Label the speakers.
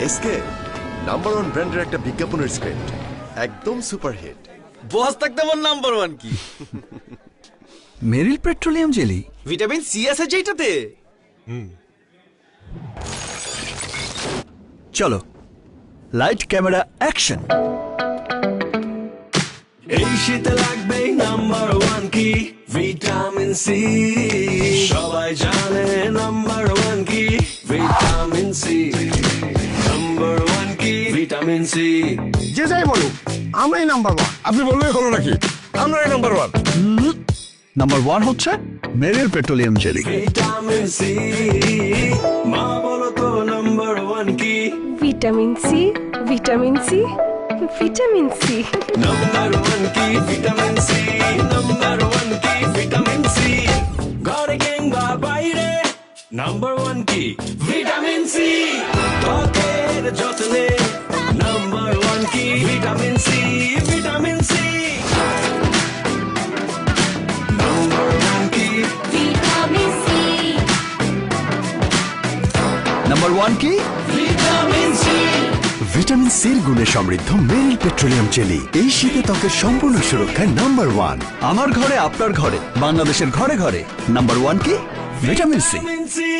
Speaker 1: SK number one ব্র্যান্ডের একটা বিজ্ঞাপনের স্ক্রিপ্ট, একদম সুপারহিট।
Speaker 2: বস থাকতে আমার নাম্বার ওয়ান কি?
Speaker 3: মেরিল পেট্রোলিয়াম জেলি,
Speaker 2: ভিটামিন সি আছে যেটাতে।
Speaker 3: চলো লাইট ক্যামেরা অ্যাকশন।
Speaker 4: এই শীতে লাগবে নাম্বার ওয়ান কি ভিটামিন সি, সবাই জানে নাম্বার ওয়ান কি ভিটামিন সি, নাম্বার ওয়ান কি ভিটামিন সি।
Speaker 5: যে যাই বলুক আমরাই নাম্বার ওয়ান।
Speaker 6: আপনি বললেই হলো নাকি? আমরাই নাম্বার ওয়ান।
Speaker 3: নাম্বার ওয়ান হচ্ছে Meril petroleum jelly.
Speaker 4: Vitamin C, মা বলো তো নাম্বার ওয়ান কি?
Speaker 7: Vitamin C, vitamin C, vitamin C.
Speaker 4: Number one কি ভিটামিন সি, নাম্বার ওয়ান কি ভিটামিন সি। ঘরে কিংবা বাইরে নাম্বার ওয়ান কি ভিটামিন সি। ত্বকের যত্নে নাম্বার ওয়ান কি vitamin C, vitamin C. Number one কি
Speaker 7: ভিটামিন সি,
Speaker 3: নাম্বার ওয়ান কি?
Speaker 4: Vitamin C.
Speaker 1: ভিটামিন সির গুণে সমৃদ্ধ মেরিল পেট্রোলিয়াম জেলি এই শীতে ত্বকের সম্পূর্ণ সুরক্ষায় নাম্বার ওয়ান।
Speaker 3: আমার ঘরে, আপনার ঘরে, বাংলাদেশের ঘরে ঘরে নাম্বার ওয়ান কি? Vitamin C.
Speaker 4: Vitamin C.